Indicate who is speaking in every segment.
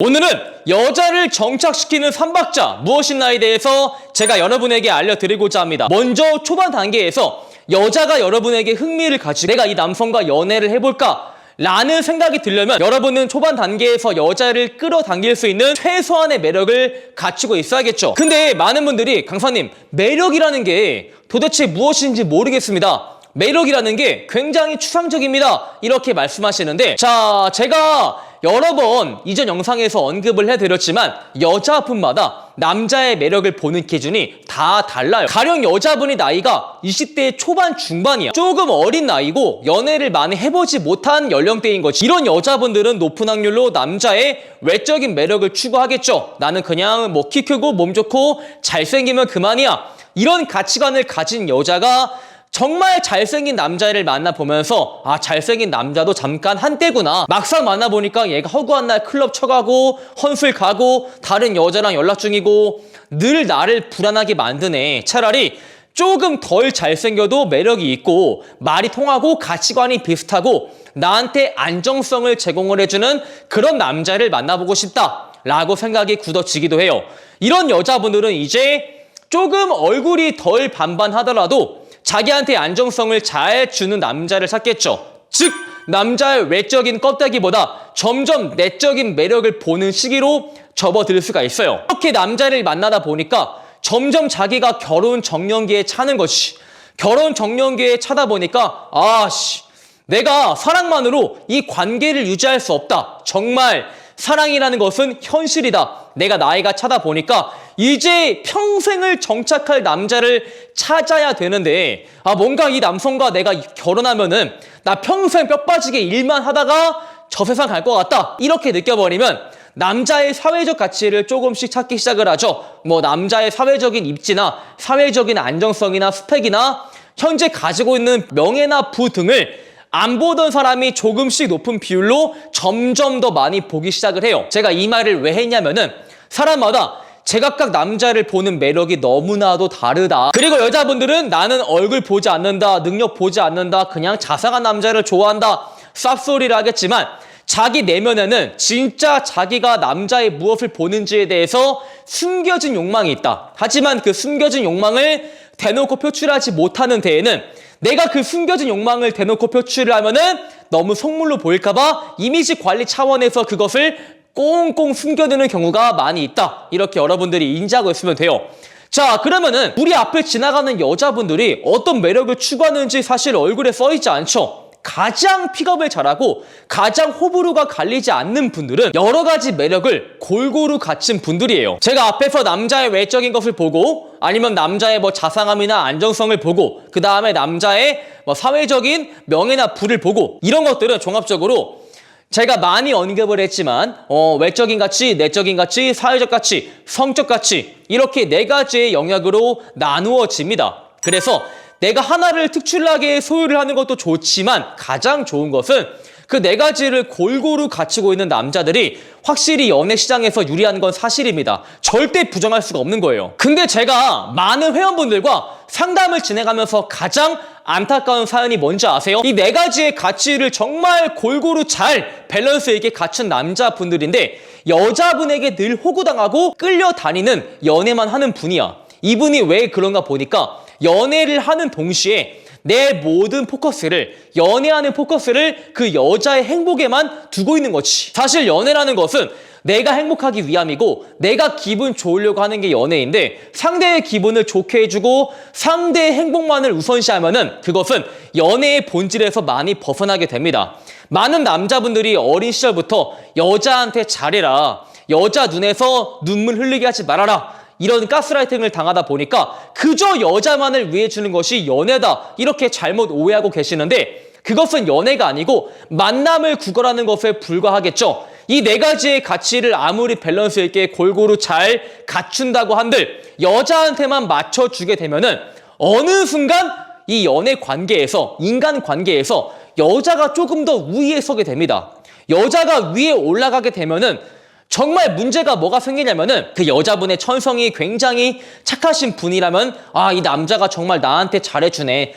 Speaker 1: 오늘은 여자를 정착시키는 3박자 무엇인가에 대해서 제가 여러분에게 알려드리고자 합니다. 먼저 초반 단계에서 여자가 여러분에게 흥미를 가지고 내가 이 남성과 연애를 해볼까? 라는 생각이 들려면 여러분은 초반 단계에서 여자를 끌어당길 수 있는 최소한의 매력을 갖추고 있어야겠죠. 근데 많은 분들이 강사님, 매력이라는 게 도대체 무엇인지 모르겠습니다. 매력이라는 게 굉장히 추상적입니다. 이렇게 말씀하시는데, 자, 제가 여러 번 이전 영상에서 언급을 해드렸지만 여자분마다 남자의 매력을 보는 기준이 다 달라요. 가령 여자분이 나이가 20대 초반 중반이야. 조금 어린 나이고 연애를 많이 해보지 못한 연령대인 거지. 이런 여자분들은 높은 확률로 남자의 외적인 매력을 추구하겠죠. 나는 그냥 뭐 키 크고 몸 좋고 잘생기면 그만이야. 이런 가치관을 가진 여자가 정말 잘생긴 남자를 만나보면서 아, 잘생긴 남자도 잠깐 한때구나. 막상 만나보니까 얘가 허구한 날 클럽 쳐가고 헌술 가고 다른 여자랑 연락 중이고 늘 나를 불안하게 만드네. 차라리 조금 덜 잘생겨도 매력이 있고 말이 통하고 가치관이 비슷하고 나한테 안정성을 제공을 해주는 그런 남자를 만나보고 싶다 라고 생각이 굳어지기도 해요. 이런 여자분들은 이제 조금 얼굴이 덜 반반하더라도 자기한테 안정성을 잘 주는 남자를 찾겠죠. 즉, 남자의 외적인 껍데기보다 점점 내적인 매력을 보는 시기로 접어들 수가 있어요. 이렇게 남자를 만나다 보니까 점점 자기가 결혼 정년기에 차는 것이, 결혼 정년기에 차다 보니까 내가 사랑만으로 이 관계를 유지할 수 없다. 정말 사랑이라는 것은 현실이다. 내가 나이가 차다 보니까 이제 평생을 정착할 남자를 찾아야 되는데 뭔가 이 남성과 내가 결혼하면은 나 평생 뼈 빠지게 일만 하다가 저 세상 갈 것 같다. 이렇게 느껴버리면 남자의 사회적 가치를 조금씩 찾기 시작을 하죠. 뭐 남자의 사회적인 입지나 사회적인 안정성이나 스펙이나 현재 가지고 있는 명예나 부 등을 안 보던 사람이 조금씩 높은 비율로 점점 더 많이 보기 시작을 해요. 제가 이 말을 왜 했냐면은 사람마다 제각각 남자를 보는 매력이 너무나도 다르다. 그리고 여자분들은 나는 얼굴 보지 않는다, 능력 보지 않는다, 그냥 자상한 남자를 좋아한다, 쌉소리를 하겠지만 자기 내면에는 진짜 자기가 남자의 무엇을 보는지에 대해서 숨겨진 욕망이 있다. 하지만 그 숨겨진 욕망을 대놓고 표출하지 못하는 데에는 내가 그 숨겨진 욕망을 대놓고 표출을 하면은 너무 속물로 보일까봐 이미지 관리 차원에서 그것을 꽁꽁 숨겨두는 경우가 많이 있다. 이렇게 여러분들이 인지하고 있으면 돼요. 자, 그러면은 우리 앞을 지나가는 여자분들이 어떤 매력을 추구하는지 사실 얼굴에 써있지 않죠. 가장 픽업을 잘하고 가장 호불호가 갈리지 않는 분들은 여러 가지 매력을 골고루 갖춘 분들이에요. 제가 앞에서 남자의 외적인 것을 보고 아니면 남자의 뭐 자상함이나 안정성을 보고 그 다음에 남자의 뭐 사회적인 명예나 부를 보고 이런 것들은 종합적으로 제가 많이 언급을 했지만 외적인 가치, 내적인 가치, 사회적 가치, 성적 가치 이렇게 네 가지의 영역으로 나누어집니다. 그래서 내가 하나를 특출나게 소유를 하는 것도 좋지만 가장 좋은 것은 그 네 가지를 골고루 갖추고 있는 남자들이 확실히 연애 시장에서 유리한 건 사실입니다. 절대 부정할 수가 없는 거예요. 근데 제가 많은 회원분들과 상담을 진행하면서 가장 안타까운 사연이 뭔지 아세요? 이 네 가지의 가치를 정말 골고루 잘 밸런스 있게 갖춘 남자분들인데 여자분에게 늘 호구당하고 끌려다니는 연애만 하는 분이야. 이분이 왜 그런가 보니까 연애를 하는 동시에 내 모든 포커스를, 연애하는 포커스를 그 여자의 행복에만 두고 있는 거지. 사실 연애라는 것은 내가 행복하기 위함이고 내가 기분 좋으려고 하는 게 연애인데 상대의 기분을 좋게 해주고 상대의 행복만을 우선시하면은 그것은 연애의 본질에서 많이 벗어나게 됩니다. 많은 남자분들이 어린 시절부터 여자한테 잘해라, 여자 눈에서 눈물 흘리게 하지 말아라 이런 가스라이팅을 당하다 보니까 그저 여자만을 위해 주는 것이 연애다 이렇게 잘못 오해하고 계시는데 그것은 연애가 아니고 만남을 구걸하는 것에 불과하겠죠. 이 네 가지의 가치를 아무리 밸런스 있게 골고루 잘 갖춘다고 한들 여자한테만 맞춰주게 되면은 어느 순간 이 연애 관계에서, 인간 관계에서 여자가 조금 더 우위에 서게 됩니다. 여자가 위에 올라가게 되면은 정말 문제가 뭐가 생기냐면은 그 여자분의 천성이 굉장히 착하신 분이라면 이 남자가 정말 나한테 잘해주네,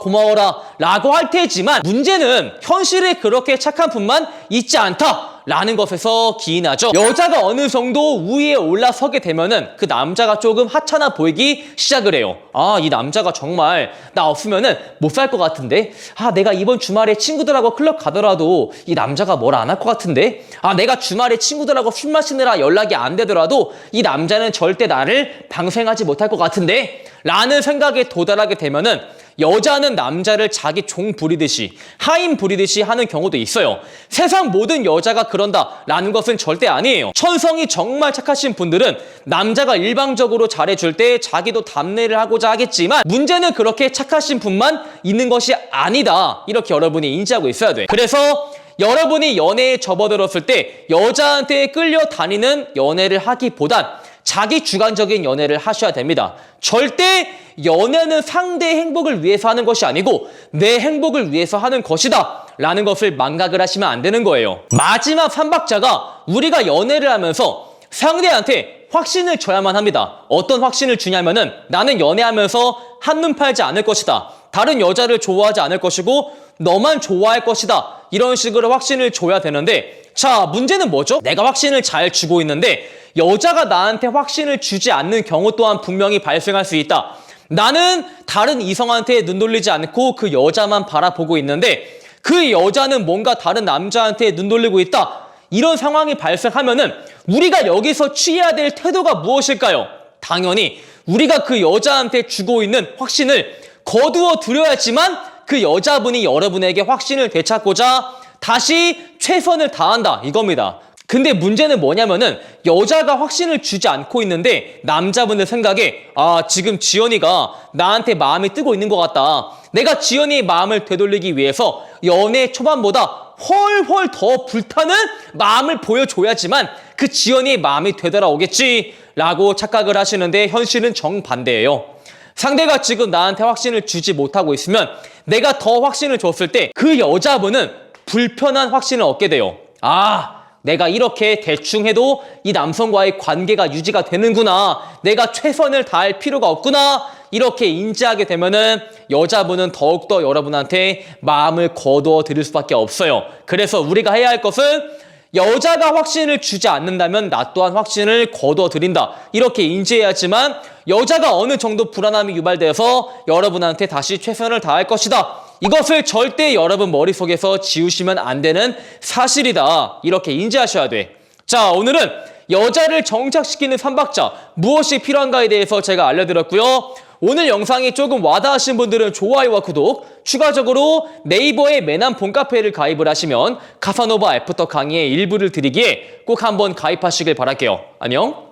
Speaker 1: 고마워라 라고 할 테지만 문제는 현실에 그렇게 착한 분만 있지 않다 라는 것에서 기인하죠. 여자가 어느 정도 우위에 올라서게 되면은 그 남자가 조금 하찮아 보이기 시작을 해요. 아, 이 남자가 정말 나 없으면은 못 살 것 같은데? 아, 내가 이번 주말에 친구들하고 클럽 가더라도 이 남자가 뭘 안 할 것 같은데? 아, 내가 주말에 친구들하고 술 마시느라 연락이 안 되더라도 이 남자는 절대 나를 방생하지 못할 것 같은데? 라는 생각에 도달하게 되면은 여자는 남자를 자기 종 부리듯이 하인 부리듯이 하는 경우도 있어요. 세상 모든 여자가 그런다라는 것은 절대 아니에요. 천성이 정말 착하신 분들은 남자가 일방적으로 잘해줄 때 자기도 답례를 하고자 하겠지만 문제는 그렇게 착하신 분만 있는 것이 아니다. 이렇게 여러분이 인지하고 있어야 돼. 그래서 여러분이 연애에 접어들었을 때 여자한테 끌려다니는 연애를 하기보단 자기 주관적인 연애를 하셔야 됩니다. 절대 연애는 상대의 행복을 위해서 하는 것이 아니고 내 행복을 위해서 하는 것이다 라는 것을 망각을 하시면 안 되는 거예요. 마지막 3박자가 우리가 연애를 하면서 상대한테 확신을 줘야만 합니다. 어떤 확신을 주냐면은 나는 연애하면서 한눈 팔지 않을 것이다. 다른 여자를 좋아하지 않을 것이고 너만 좋아할 것이다. 이런 식으로 확신을 줘야 되는데 자, 문제는 뭐죠? 내가 확신을 잘 주고 있는데 여자가 나한테 확신을 주지 않는 경우 또한 분명히 발생할 수 있다. 나는 다른 이성한테 눈 돌리지 않고 그 여자만 바라보고 있는데 그 여자는 뭔가 다른 남자한테 눈 돌리고 있다. 이런 상황이 발생하면은 우리가 여기서 취해야 될 태도가 무엇일까요? 당연히 우리가 그 여자한테 주고 있는 확신을 거두어 드려야지만 그 여자분이 여러분에게 확신을 되찾고자 다시 최선을 다한다 이겁니다. 근데 문제는 뭐냐면은 여자가 확신을 주지 않고 있는데 남자분들 생각에 아, 지금 지연이가 나한테 마음이 뜨고 있는 것 같다. 내가 지연이의 마음을 되돌리기 위해서 연애 초반보다 훨훨 더 불타는 마음을 보여줘야지만 그 지연이의 마음이 되돌아오겠지 라고 착각을 하시는데 현실은 정반대예요. 상대가 지금 나한테 확신을 주지 못하고 있으면 내가 더 확신을 줬을 때 그 여자분은 불편한 확신을 얻게 돼요. 아, 내가 이렇게 대충 해도 이 남성과의 관계가 유지가 되는구나. 내가 최선을 다할 필요가 없구나. 이렇게 인지하게 되면은 여자분은 더욱더 여러분한테 마음을 거두어 드릴 수밖에 없어요. 그래서 우리가 해야 할 것은 여자가 확신을 주지 않는다면 나 또한 확신을 거두어 드린다. 이렇게 인지해야지만 여자가 어느 정도 불안함이 유발되어서 여러분한테 다시 최선을 다할 것이다. 이것을 절대 여러분 머릿속에서 지우시면 안 되는 사실이다. 이렇게 인지하셔야 돼. 자, 오늘은 여자를 정착시키는 3박자 무엇이 필요한가에 대해서 제가 알려드렸고요. 오늘 영상이 조금 와닿으신 분들은 좋아요와 구독, 추가적으로 네이버의 매남 봄카페를 가입을 하시면 카사노바 애프터 강의의 일부를 드리기에 꼭 한번 가입하시길 바랄게요. 안녕.